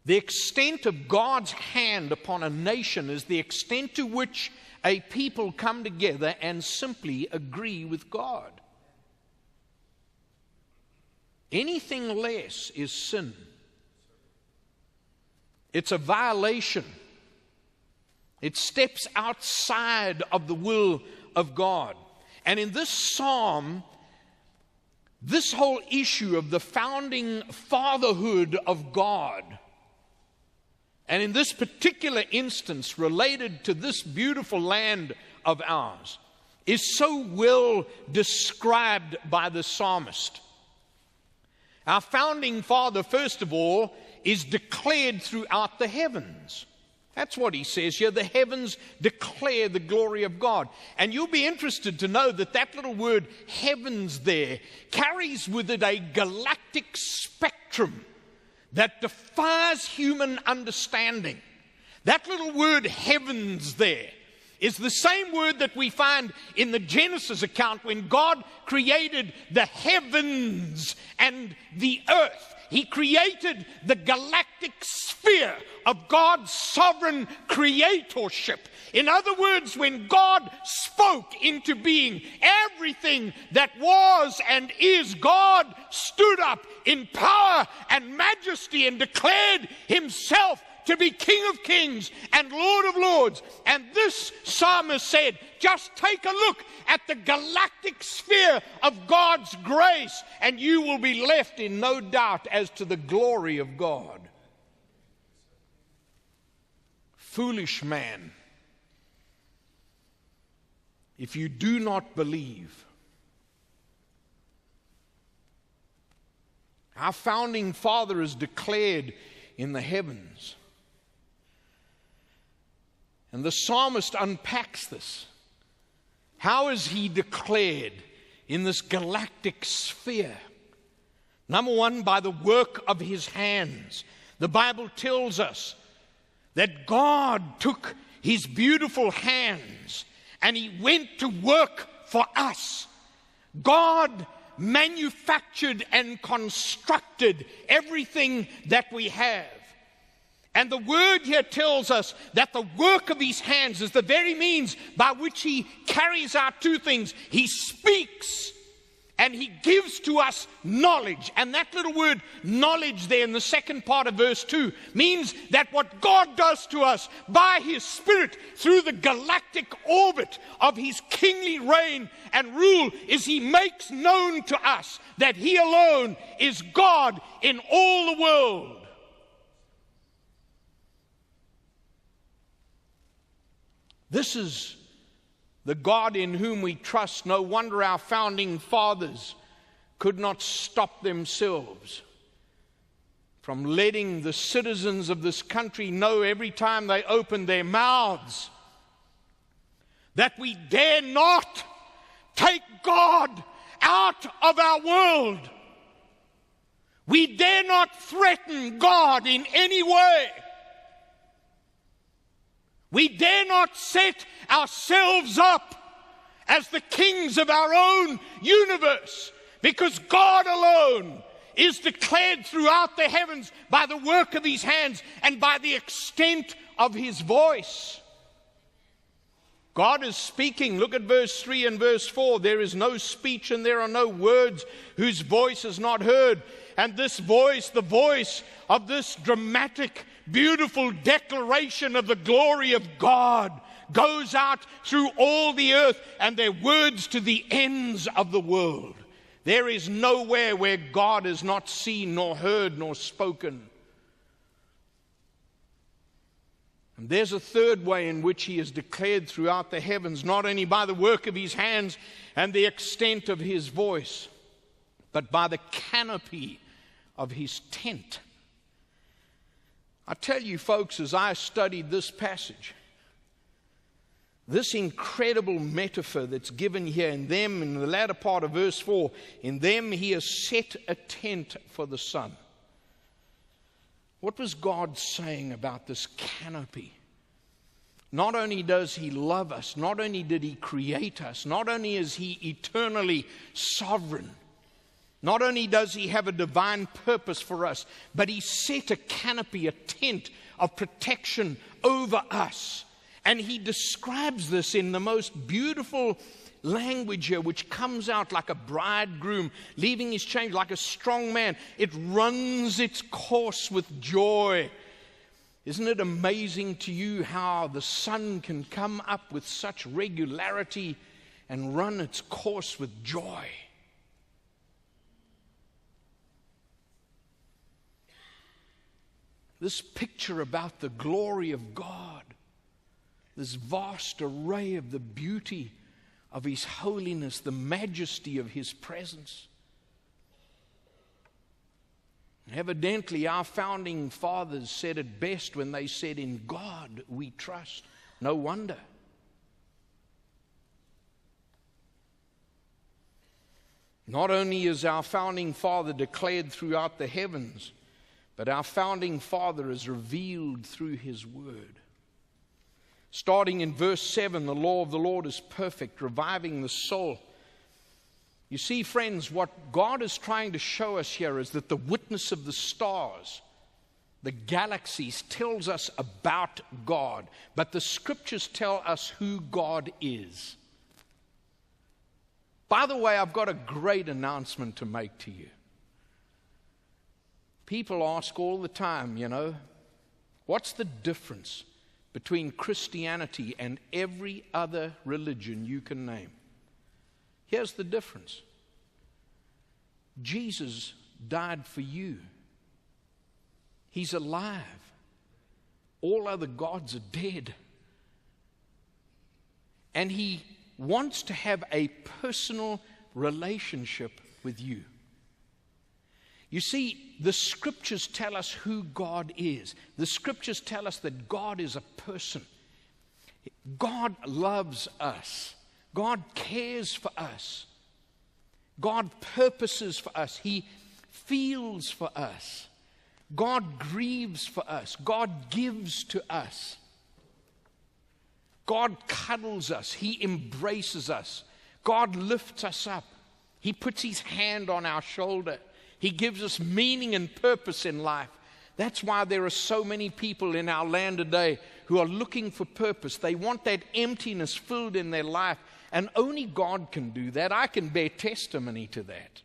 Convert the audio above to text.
The extent of God's hand upon a nation is the extent to which a people come together and simply agree with God. Anything less is sin. It's a violation. It steps outside of the will of God. And in this psalm, this whole issue of the founding fatherhood of God, and in this particular instance related to this beautiful land of ours, is so well described by the psalmist. Our founding father, first of all, is declared throughout the heavens. That's what he says here. The heavens declare the glory of God. And you'll be interested to know that that little word heavens there carries with it a galactic spectrum that defies human understanding. That little word heavens there is the same word that we find in the Genesis account when God created the heavens and the earth. He created the galactic sphere of God's sovereign creatorship. In other words, when God spoke into being everything that was and is, God stood up in power and majesty and declared himself to be King of Kings and Lord of Lords. And this psalmist said, just take a look at the galactic sphere of God's grace, and you will be left in no doubt as to the glory of God. Foolish man, if you do not believe. Our founding father is declared in the heavens. And the psalmist unpacks this. How is he declared in this galactic sphere? Number one, by the work of his hands. The Bible tells us that God took his beautiful hands and he went to work for us. God manufactured and constructed everything that we have. And the word here tells us that the work of his hands is the very means by which he carries out two things. He speaks and he gives to us knowledge. And that little word knowledge there in the second part of verse 2 means that what God does to us by his Spirit through the galactic orbit of his kingly reign and rule is he makes known to us that he alone is God in all the world. This is the God in whom we trust. No wonder our founding fathers could not stop themselves from letting the citizens of this country know every time they opened their mouths that we dare not take God out of our world. We dare not threaten God in any way. We dare not set ourselves up as the kings of our own universe, because God alone is declared throughout the heavens by the work of his hands and by the extent of his voice. God is speaking. Look at verse 3 and verse 4. There is no speech and there are no words whose voice is not heard. And this voice, the voice of this dramatic, beautiful declaration of the glory of God, goes out through all the earth, and their words to the ends of the world. There is nowhere where God is not seen, nor heard, nor spoken. And there's a third way in which he is declared throughout the heavens, not only by the work of his hands and the extent of his voice, but by the canopy of his tent. I tell you, folks, as I studied this passage, this incredible metaphor that's given here in them, in the latter part of verse 4, in them he has set a tent for the sun. What was God saying about this canopy? Not only does he love us, not only did he create us, not only is he eternally sovereign, Not only does he have a divine purpose for us, but he set a canopy, a tent of protection over us. And he describes this in the most beautiful language here, which comes out like a bridegroom leaving his chains, like a strong man. It runs its course with joy. Isn't it amazing to you how the sun can come up with such regularity and run its course with joy? This picture about the glory of God, this vast array of the beauty of His holiness, the majesty of His presence. Evidently, our founding fathers said it best when they said, "In God we trust." No wonder. Not only is our founding father declared throughout the heavens, but our founding father is revealed through His word. Starting in verse 7, the law of the Lord is perfect, reviving the soul. You see, friends, what God is trying to show us here is that the witness of the stars, the galaxies, tells us about God, but the scriptures tell us who God is. By the way, I've got a great announcement to make to you. People ask all the time, what's the difference between Christianity and every other religion you can name? Here's the difference. Jesus died for you. He's alive. All other gods are dead. And He wants to have a personal relationship with you. You see, the scriptures tell us who God is. The scriptures tell us that God is a person. God loves us. God cares for us. God purposes for us. He feels for us. God grieves for us. God gives to us. God cuddles us. He embraces us. God lifts us up. He puts His hand on our shoulder. He gives us meaning and purpose in life. That's why there are so many people in our land today who are looking for purpose. They want that emptiness filled in their life, and only God can do that. I can bear testimony to that.